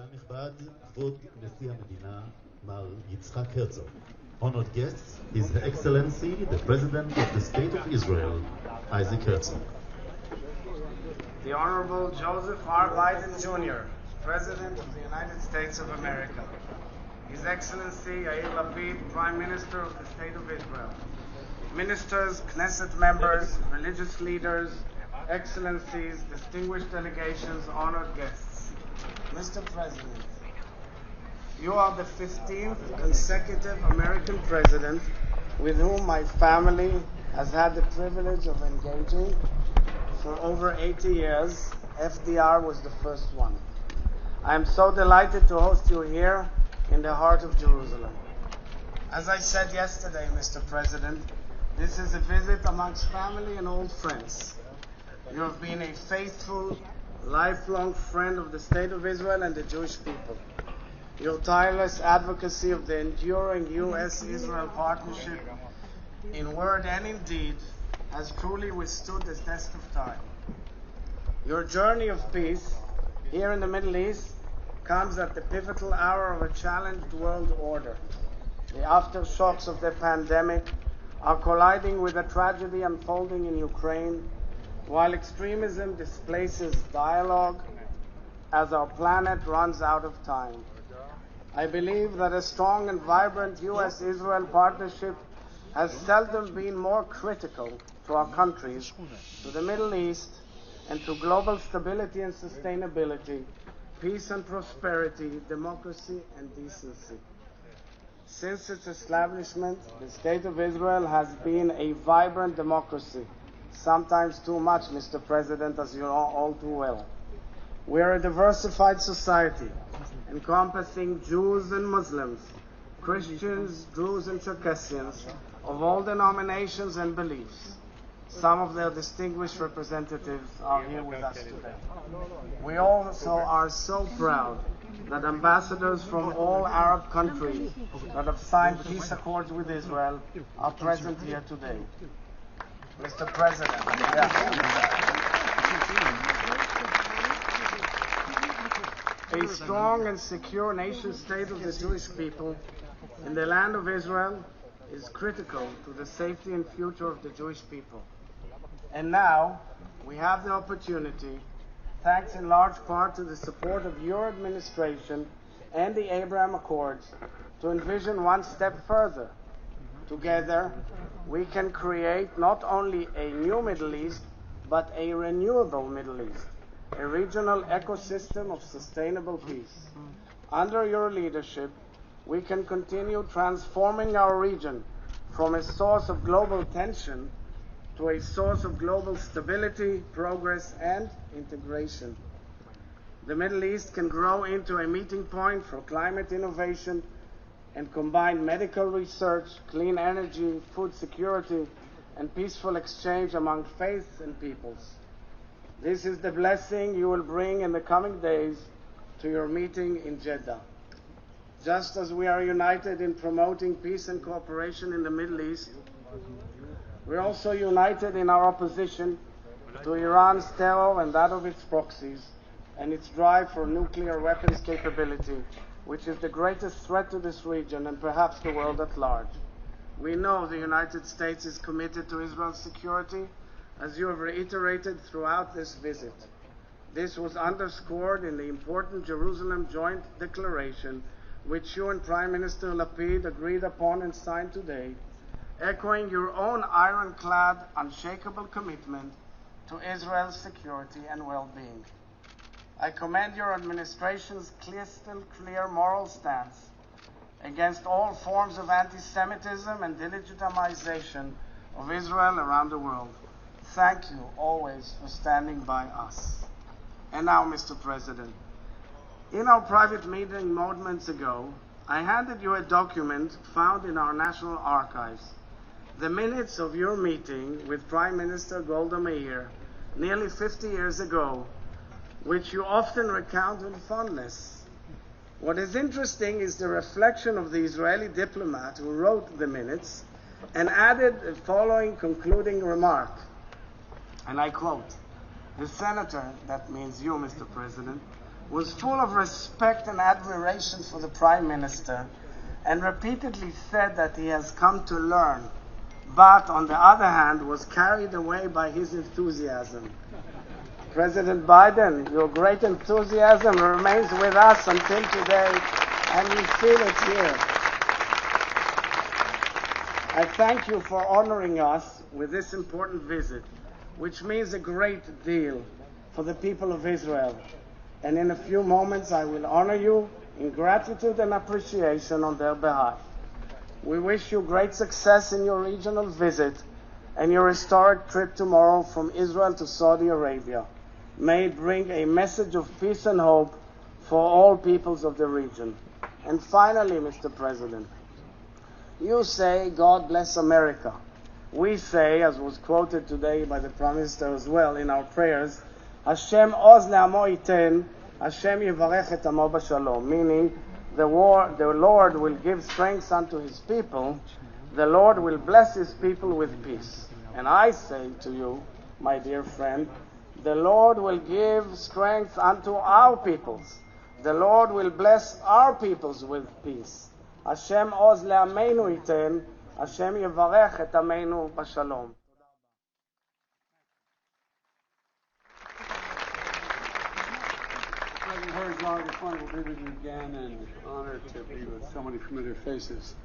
קהל נכבד, כבוד נשיא המדינה, מר יצחק הרצוג. Honored guests, His Excellency, the President of the State of Israel, Isaac Herzog. The Honorable Joseph R. Biden Jr., President of the United States of America. His Excellency Yair Lapid, Prime Minister of the State of Israel. Ministers, Knesset members, religious leaders, Excellencies, distinguished delegations, honored guests. Mr. President, you are the 15th consecutive American president with whom my family has had the privilege of engaging for over 80 years. FDR was the first one. I am so delighted to host you here in the heart of Jerusalem. As I said yesterday, Mr. President, this is a visit amongst family and old friends. You have been a faithful, lifelong friend of the State of Israel and the Jewish people. Your tireless advocacy of the enduring U.S.-Israel partnership, in word and in deed, has truly withstood the test of time. Your journey of peace here in the Middle East comes at the pivotal hour of a challenged world order. The aftershocks of the pandemic are colliding with the tragedy unfolding in Ukraine, while extremism displaces dialogue as our planet runs out of time. I believe that a strong and vibrant U.S.-Israel partnership has seldom been more critical to our countries, to the Middle East, and to global stability and sustainability, peace and prosperity, democracy and decency. Since its establishment, the State of Israel has been a vibrant democracy, sometimes too much, Mr. President, as you know all too well. We are a diversified society, encompassing Jews and Muslims, Christians, Druze and Circassians, of all denominations and beliefs. Some of their distinguished representatives are here with us today. We also are so proud that ambassadors from all Arab countries that have signed peace accords with Israel are present here today. Mr. President, a strong and secure nation state of the Jewish people in the land of Israel is critical to the safety and future of the Jewish people. And now we have the opportunity, thanks in large part to the support of your administration and the Abraham Accords, to envision one step further. Together, we can create not only a new Middle East, but a renewable Middle East, a regional ecosystem of sustainable peace. Under your leadership, we can continue transforming our region from a source of global tension to a source of global stability, progress, and integration. The Middle East can grow into a meeting point for climate innovation and combine medical research, clean energy, food security, and peaceful exchange among faiths and peoples. This is the blessing you will bring in the coming days to your meeting in Jeddah. Just as we are united in promoting peace and cooperation in the Middle East, we're also united in our opposition to Iran's terror and that of its proxies, and its drive for nuclear weapons capability, which is the greatest threat to this region and perhaps the world at large. We know the United States is committed to Israel's security, as you have reiterated throughout this visit. This was underscored in the important Jerusalem Joint Declaration, which you and Prime Minister Lapid agreed upon and signed today, echoing your own ironclad, unshakable commitment to Israel's security and well-being. I commend your administration's crystal clear moral stance against all forms of anti-Semitism and delegitimization of Israel around the world. Thank you always for standing by us. And now, Mr. President, in our private meeting moments ago, I handed you a document found in our National Archives, the minutes of your meeting with Prime Minister Golda Meir nearly 50 years ago, which you often recount with fondness. What is interesting is the reflection of the Israeli diplomat who wrote the minutes and added the following concluding remark, and I quote, "The senator," that means you, Mr. President, was full of respect and admiration for the Prime Minister and repeatedly said that he has come to learn, but on the other hand was carried away by his enthusiasm. President Biden, your great enthusiasm remains with us until today, and we feel it here. I thank you for honoring us with this important visit, which means a great deal for the people of Israel. And in a few moments, I will honor you in gratitude and appreciation on their behalf. We wish you great success in your regional visit and your historic trip tomorrow from Israel to Saudi Arabia. May it bring a message of peace and hope for all peoples of the region. And finally, Mr. President, you say, God bless America. We say, as was quoted today by the Prime Minister as well in our prayers, Hashem oz le'amo iten, Hashem yivarech et amo b'shalom, meaning the Lord will give strength unto his people, the Lord will bless his people with peace. And I say to you, my dear friend, the Lord will give strength unto our peoples. The Lord will bless our peoples with peace. Hashem oz le'ameinu iten, Hashem yivarech et ameinu b'shalom. President Herzog, it's wonderful to be with you again, and honored to be with so many familiar faces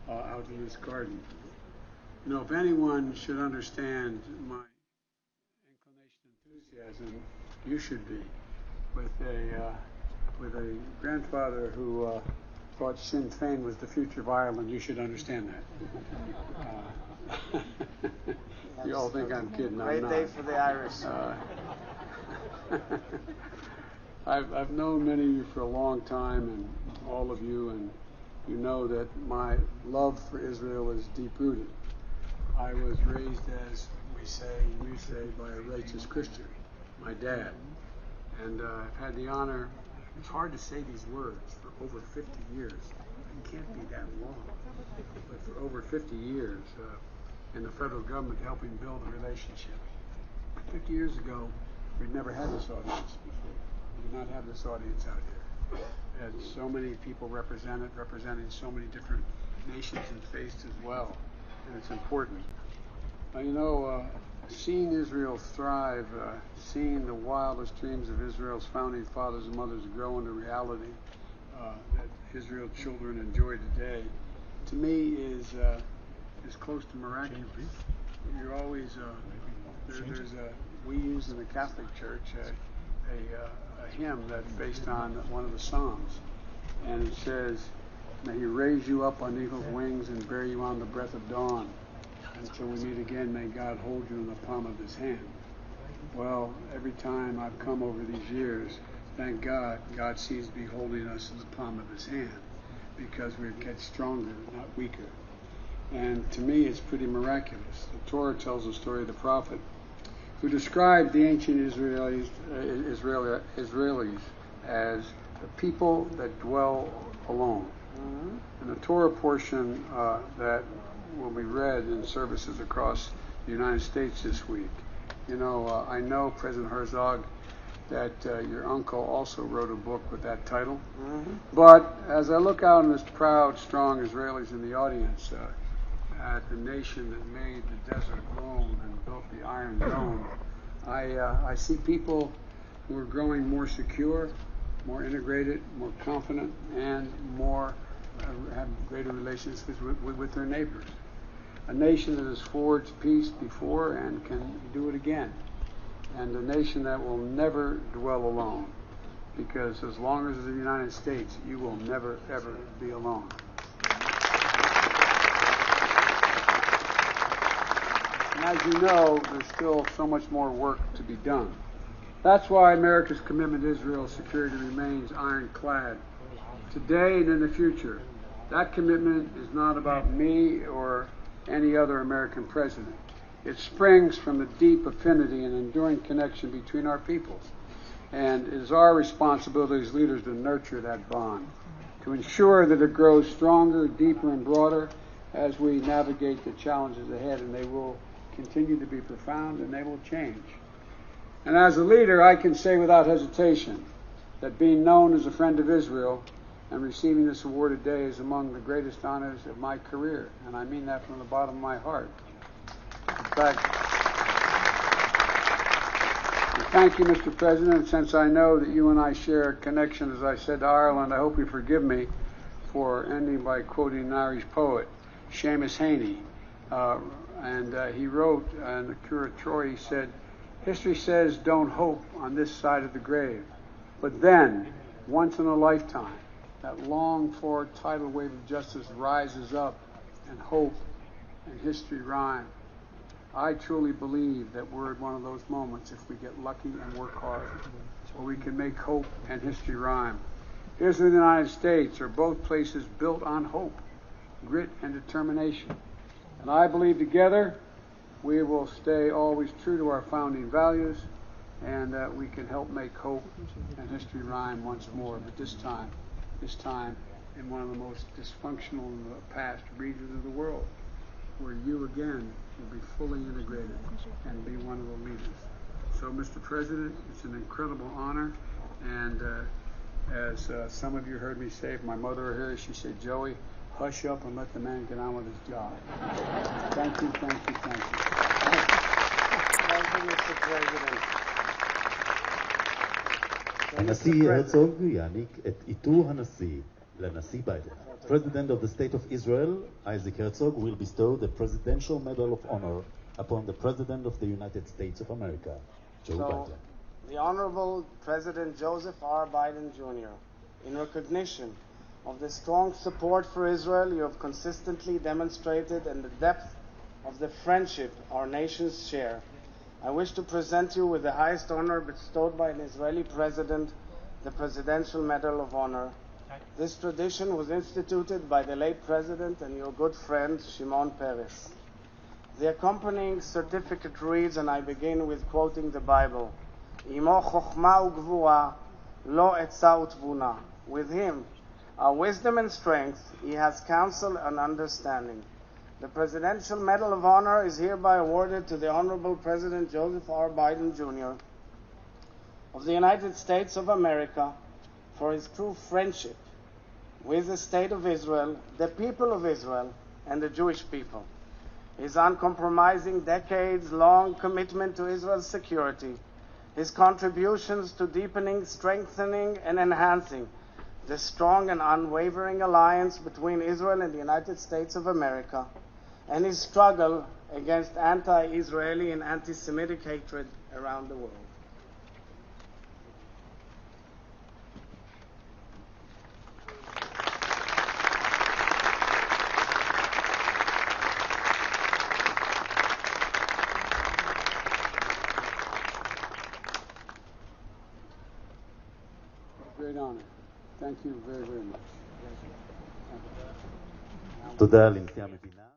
out in this garden. You know, if anyone should understand my inclination and enthusiasm, you should be. With a grandfather who thought Sinn Féin was the future of Ireland, you should understand that. You all think I'm kidding. I'm not. Great day for the Irish. I've known many of you for a long time, and all of you, and you know that my love for Israel is deep-rooted. I was raised, as we say, by a righteous Christian, my dad. And I've had the honor, it's hard to say these words, for over 50 years. It can't be that long. But for over 50 years in the federal government helping build a relationship. 50 years ago, we'd never had this audience before. We did not have this audience out here. We had so many people representing so many different nations and faiths as well. And it's important. You know, seeing Israel thrive, seeing the wildest dreams of Israel's founding fathers and mothers grow into reality that Israel children enjoy today, to me is close to miraculous. You're always we use in the Catholic Church a hymn that's based on one of the Psalms, and it says, "May He raise you up on eagle's wings and bear you on the breath of dawn. Until we meet again, may God hold you in the palm of His hand." Well, every time I've come over these years, thank God, God seems to be holding us in the palm of His hand, because we get stronger, not weaker. And to me, it's pretty miraculous. The Torah tells the story of the prophet who described the ancient Israelis as the people that dwell alone. Mm-hmm. And the Torah portion that will be read in services across the United States this week. You know, I know, President Herzog, that your uncle also wrote a book with that title. Mm-hmm. But as I look out on this proud, strong Israelis in the audience, at the nation that made the desert roam and built the Iron Dome, I see people who are growing more secure, more integrated, more confident, and more have greater relationships with their neighbors. A nation that has forged peace before and can do it again. And a nation that will never dwell alone. Because as long as it's the United States, you will never, ever be alone. And as you know, there's still so much more work to be done. That's why America's commitment to Israel's security remains ironclad. Today and in the future, that commitment is not about me or any other American president. It springs from the deep affinity and enduring connection between our peoples. And it is our responsibility as leaders to nurture that bond, to ensure that it grows stronger, deeper, and broader as we navigate the challenges ahead, and they will continue to be profound and they will change. And as a leader, I can say without hesitation that being known as a friend of Israel and receiving this award today is among the greatest honors of my career, and I mean that from the bottom of my heart. In fact, thank you, Mr. President. Since I know that you and I share a connection, as I said to Ireland, I hope you forgive me for ending by quoting an Irish poet, Seamus Heaney. He wrote in the Cure of Troy, he said, "History says don't hope on this side of the grave. But then, once in a lifetime, that longed-for tidal wave of justice rises up, and hope and history rhyme." I truly believe that we're at one of those moments, if we get lucky and work hard, where we can make hope and history rhyme. Israel and the United States are both places built on hope, grit, and determination. And I believe together we will stay always true to our founding values, and we can help make hope and history rhyme once more. But this time in one of the most dysfunctional in the past regions of the world, where you again will be fully integrated and be one of the leaders. So, Mr. President, it's an incredible honor, and as some of you heard me say, if my mother were here, she said, "Joey, hush up and let the man get on with his job." Thank you, thank you, thank you. Thank you, Mr. President. הנשיא הרצוג יעניק את עיטור הנשיא לנשיא ביידן. President of the State of Israel, Isaac Herzog, will bestow the Presidential Medal of Honor upon the President of the United States of America, Joe Biden. The Honorable President Joseph R. Biden Jr., in recognition of the strong support for Israel you have consistently demonstrated and the depth of the friendship our nations share, I wish to present you with the highest honor bestowed by an Israeli president, the Presidential Medal of Honor. This tradition was instituted by the late president and your good friend, Shimon Peres. The accompanying certificate reads, and I begin with quoting the Bible, "Imo chokhmah ugvura, lo etza utvuna." With him are wisdom and strength, he has counsel and understanding. The Presidential Medal of Honor is hereby awarded to the Honorable President Joseph R. Biden Jr. of the United States of America for his true friendship with the State of Israel, the people of Israel, and the Jewish people. His uncompromising decades-long commitment to Israel's security, his contributions to deepening, strengthening, and enhancing the strong and unwavering alliance between Israel and the United States of America, and his struggle against anti-Israeli and anti-Semitic hatred around the world. Great honor. Thank you very, very much. תודה לנשיא המדינה.